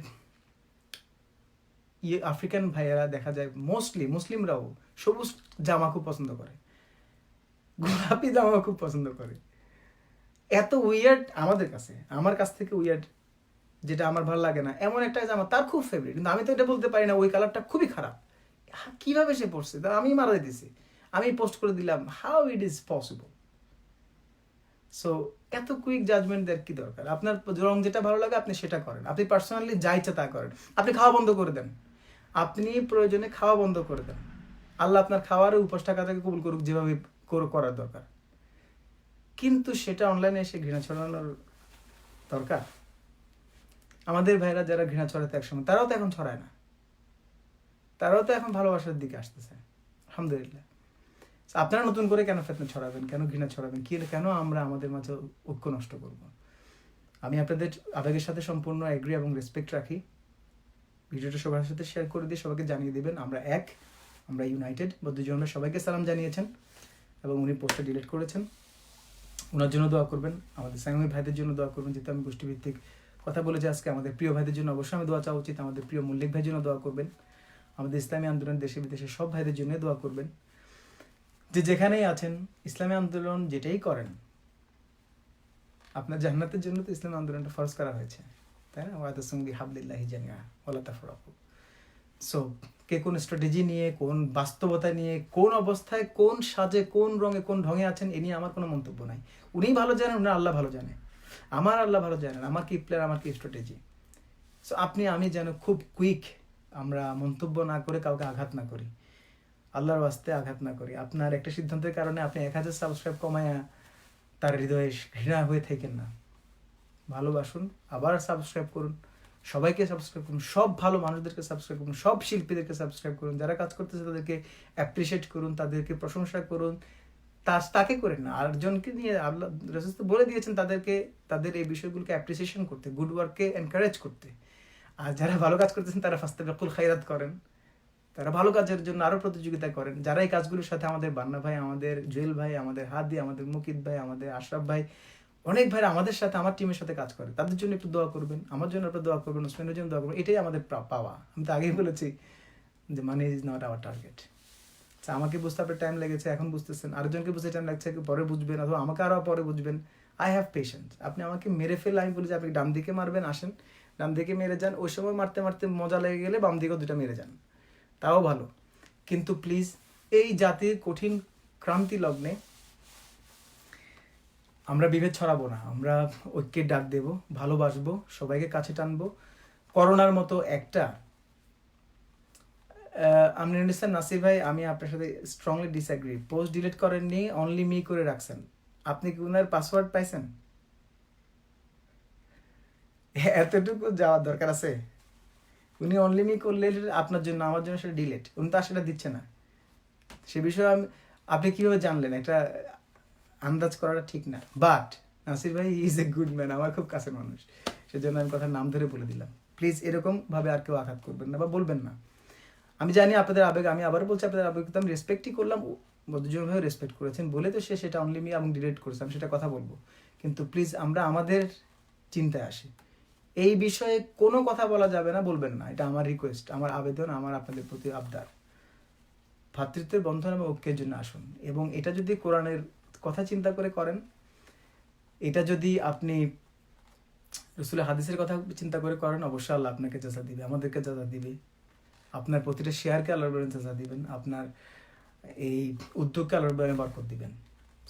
আফ্রিকান ভাইয়েরা দেখা যায় মোস্টলি মুসলিমরাও সবুজ জামা খুব পছন্দ করে, গোলাপি জামা খুব পছন্দ করে। এত উইয়ার্ড আমাদের কাছে, আমার কাছ থেকে উইয়ার্ড, যেটা আমার ভালো লাগে না এমন একটা জামা তার খুব ফেভারিট, কিন্তু আমি তো এটা বলতে পারি না ওই কালারটা খুবই খারাপ। কিভাবে সে পড়ছে তা আমি মারা দিতেছি, আমি পোস্ট করে দিলাম, how it is possible? So এত কুইক জাজমেন্ট দেওয়ার কি দরকার? আপনার রং যেটা ভালো লাগে আপনি সেটা করেন, আপনি পার্সোনালি যা ইচ্ছা তা করেন। আপনি খাওয়া বন্ধ করে দেন, আপনি প্রয়োজনে খাওয়া বন্ধ করে দেন, আল্লাহ আপনার খাওয়ার উপোস টাকাটাকে কবুল করুক যেভাবে করার দরকার। কিন্তু সেটা অনলাইনে এসে ঘৃণা ছড়ানোর দরকার? আমাদের ভাইরা যারা ঘৃণা ছড়াতে একসময়, তারাও তো এখন ছড়ায় না, তারাও তো এখন ভালোবাসার দিকে আসতেছে, আলহামদুলিল্লাহ। আপনারা নতুন করে কেন ফেতনা ছড়াবেন, কেন ঘৃণা ছড়াবেন, কেন আমরা আমাদের মাঝে ঐক্য নষ্ট করব? আমি আপনাদের আবেগের সাথে সম্পূর্ণ এগ্রি এবং রেসপেক্ট রাখি। ভিডিওটা সবার সাথে শেয়ার করে দিয়ে সবাইকে জানিয়ে দেবেন আমরা এক, আমরা ইউনাইটেড। বদ্ধজনরা সবাইকে সালাম জানিয়েছেন এবং উনি পোস্টটা ডিলিট করেছেন, ওনার জন্য দোয়া করবেন, আমাদের সাইমি ভাইদের জন্য দোয়া করবেন। যেহেতু আমি গোষ্ঠীভিত্তিক কথা বলেছি আজকে, আমাদের প্রিয় ভাইদের জন্য অবশ্যই আমি দোয়া চাওয়া উচিত, আমাদের প্রিয় মল্লিক ভাইয়ের জন্য দোয়া করবেন, আমাদের ইসলামী আন্দোলন দেশে বিদেশে সব ভাইদের জন্য দোয়া করবেন, যে যেখানেই আছেন ইসলামী আন্দোলন যেটাই করেন, আপনার জান্নাতের জন্য তো ইসলামী আন্দোলনটা ফরজ করা হয়েছে, তাই না? ওয়াতাসিমু বিহাবলিল্লাহি জামিআ ওয়ালা তাফরাকু। সো কে কোন স্ট্র্যাটেজি নিয়ে, কোন বাস্তবতা নিয়ে, কোন অবস্থায়, কোন সাজে, কোন রঙে, কোন ঢঙে আছেন, এ নিয়ে আমার কোনো মন্তব্য নাই। উনি ভালো জানেন, উনি আল্লাহ ভালো জানে, আমার আল্লাহ ভালো জানেন আমার কি প্ল্যান, আমার কি স্ট্র্যাটেজি। সো আপনি আমি যেন খুব কুইক আমরা মন্তব্য না করে কাউকে আঘাত না করি, আল্লাহর ওয়াস্তে আঘাত না করি। আপনার একটা সিদ্ধান্তের কারণে আপনি 1000 সাবস্ক্রাইব কমায়া তার হৃদয়ে ঘৃণা হয়ে থাকেন না, ভালোবাসুন, আবার সাবস্ক্রাইব করুন, সবাইকে সাবস্ক্রাইব করুন, সব ভালো মানুষদেরকে সাবস্ক্রাইব করুন, সব শিল্পীদেরকে সাবস্ক্রাইব করুন, যারা কাজ করতেছে তাদেরকে অ্যাপ্রিসিয়েট করুন, তাদেরকে প্রশংসা করুন, তাকে করেন না, আরেকজনকে নিয়ে আল্লাহ রাসূল তো বলে দিয়েছেন তাদেরকে, তাদের এই বিষয়গুলোকে অ্যাপ্রিসিয়েশন করতে, গুড ওয়ার্ককে এনকারেজ করতে। আর যারা ভালো কাজ করতেছেন তারা ফাস্তাবিকুল খায়রাত করেন, তারা ভালো কাজের জন্য আরো প্রতিযোগিতা করেন। যারা এই কাজগুলোর সাথে, আমাদের বান্না ভাই, আমাদের জুয়েল ভাই, আমাদের হাদি, আমাদের মুকিত ভাই, আমাদের আশরাফ ভাই, অনেক ভাইরা আমাদের সাথে, আমার টিমের সাথে কাজ করে, তাদের জন্য একটু দোয়া করবেন, আমার জন্য আপনার দোয়া করবেন, ওসমানের জন্য দোয়া করবেন। এটাই আমাদের পাওয়া। আমি তো আগেই বলেছি যে money is not our target. আমাকে বুঝতে আপনার টাইম লেগেছে, এখন বুঝতেছেন, আরেকজনকে বুঝতে টাইম লাগছে, পরে বুঝবেন, অথবা আমাকে আরও পরে বুঝবেন। I have patience. আপনি আমাকে মেরে ফেললে আমি বলি যে আপনি ডান দিকে মারবেন, আসেন ডান দিকে মেরে যান, ওই সময় মারতে মারতে মজা লেগে গেলে বাম দিকেও দুটা মেরে যান, তাও ভালো। কিন্তু প্লিজ এই জাতির কঠিন ক্রান্তি লগ্নে আমরা বিভেদ ছড়াবো না, আমরা ঐক্যের ডাক দেব, ভালোবাসবো, সবাইকে কাছে টানবো। করোনার মতো একটা আমরিন ইসলাম নাসির ভাই, আমি আপনার সাথে স্ট্রংলি ডিসঅ্যাগ্রি। পোস্ট ডিলিট করেননি, অনলি মি করে রাখছেন। আপনি কি ওনার পাসওয়ার্ড পাইছেন? এতটুকু যাওয়ার দরকার আছে? উনি অনলি মি করলে আপনার জন্য, আমার জন্য সেটা ডিলিট, উনি তো সেটা দিচ্ছে না। সে বিষয়ে আপনি কিভাবে জানলেন? একটা আন্দাজ করাটা ঠিক না। বাট নাসির ভাই ইজ এ গুড ম্যান, আমার খুব কাছের মানুষ, সেজন্য আমি কথার নাম ধরে বলে দিলাম। প্লিজ এরকম ভাবে আর কেউ আঘাত করবেন না বা বলবেন না। আমি জানি আপনাদের আবেগ, আমি আবারও বলছি আপনাদের আবেগ তো আমি রেসপেক্টই করলাম, বদ্ধজনভাবে রেসপেক্ট করেছেন বলে তো সে সেটা অনলি মি এবং ডিলিট করেছে, আমি সেটা কথা বলবো। কিন্তু প্লিজ আমরা আমাদের চিন্তায় আসি, এই বিষয়ে কোনো কথা বলা যাবে না, বলবেন না। এটা আমার রিকোয়েস্ট, আমার আবেদন, আমার আপনাদের প্রতি আবদার। ভ্রাতৃত্বের বন্ধন এবং ঐক্যের জন্য আসুন। এবং এটা যদি কোরআনের কথা চিন্তা করে করেন, এটা যদি আপনি রাসূলের হাদিসের কথা চিন্তা করে করেন, অবশ্যই আল্লাহ আপনাকে জাযা দিবে, আমাদেরকে জাযা দিবে। আপনার প্রতিটা শেয়ারকে আল্লাহর বলেন জাযা দিবেন, আপনার এই উদ্যোগকে আল্লাহর বলেন বরকত দিবেন।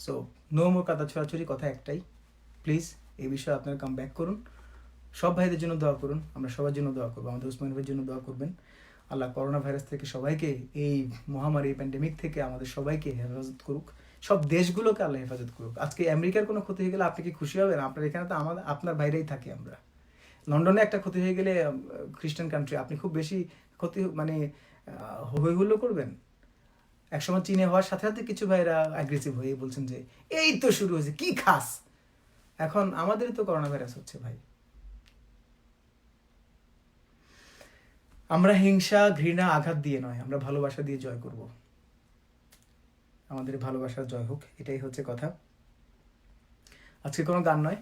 সো নো মোর কাদা ছড়াছড়ি, কথা একটাই, প্লিজ এই বিষয়ে আপনারা কাম ব্যাক করুন। সব ভাইদের জন্য দোয়া করুন, আমরা সবার জন্য দোয়া করবো, আমাদের ওসমান ভাইয়ের জন্য দোয়া করবেন। আল্লাহ করোনা ভাইরাস থেকে সবাইকে, এই মহামারী প্যান্ডেমিক থেকে আমাদের সবাইকে হেফাজত করুক, সব দেশগুলোকে আল্লাহ হেফাজত করুক। আজকে আমেরিকার কোনো ক্ষতি হয়ে গেলে আপনি কি খুশি হবেন? আপনার এখানে তো আমাদের, আপনার বাইরেই থাকি আমরা। লন্ডনে একটা ক্ষতি হয়ে গেলে, খ্রিস্টান কান্ট্রি, আপনি খুব বেশি ক্ষতি মানে হই হুল্লো করবেন? একসময় চীনে হওয়ার সাথে সাথে কিছু ভাইরা অ্যাগ্রেসিভ হয়ে বলছেন যে এই তো শুরু হয়েছে, কি খাস। এখন আমাদেরই তো করোনা ভাইরাস হচ্ছে ভাই। আমরা হিংসা, ঘৃণা, আঘাত দিয়ে নয়, আমরা ভালোবাসা দিয়ে জয় করব। আমাদের ভালোবাসার জয় হোক, এটাই হচ্ছে কথা। আজকে কোনো গান নয়,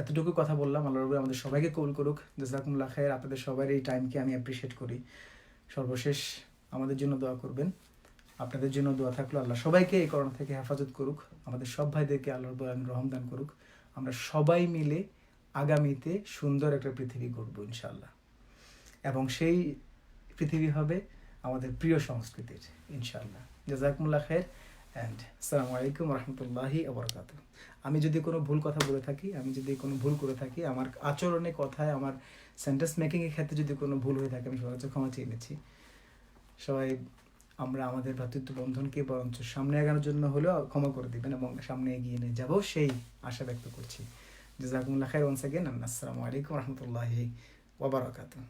এতটুকু কথা বললাম। আল্লাহ রাব্বুল আমাদের সবাইকে কবুল করুক। জাযাকুমুল্লাহ খায়র। আপনাদের সবার এই টাইমকে আমি অ্যাপ্রিসিয়েট করি। সর্বশেষ আমাদের জন্য দোয়া করবেন, আপনাদের জন্য দোয়া থাকলো। আল্লাহ সবাইকে এই করোনা থেকে হেফাজত করুক, আমাদের সব ভাইদেরকে আল্লাহ রাব্বুল আলামিন রহম দান করুক। আমরা সবাই মিলে আগামীতে সুন্দর একটা পৃথিবী গড়বো ইনশাআল্লাহ, এবং সেই পৃথিবী হবে আমাদের প্রিয় সংস্কৃতির ইনশাআল্লাহ। জাযাকুমুল্লাহ খায়র অ্যান্ড আসসালামু আলাইকুম রহমতুল্লাহি ওয়া বারাকাতুহু। আমি যদি কোনো ভুল কথা বলে থাকি, আমি যদি কোনো ভুল করে থাকি, আমার আচরণে, কথায়, আমার সেন্টেন্স মেকিংয়ের ক্ষেত্রে যদি কোনো ভুল হয়ে থাকে, আমি সবার কাছে ক্ষমা চেয়ে নিচ্ছি। সবাই আমরা আমাদের ভ্রাতৃত্ব বন্ধনকে বরঞ্চ সামনে এগানোর জন্য হলেও ক্ষমা করে দিবেন এবং সামনে এগিয়ে নিয়ে যাবো, সেই আশা ব্যক্ত করছি। জাযাকুমুল্লাহ খায়র ওয়ান্স অ্যাগেন, আসসালামু আলাইকুম রহমতুল্লাহি ওয়া বারাকাতুহু।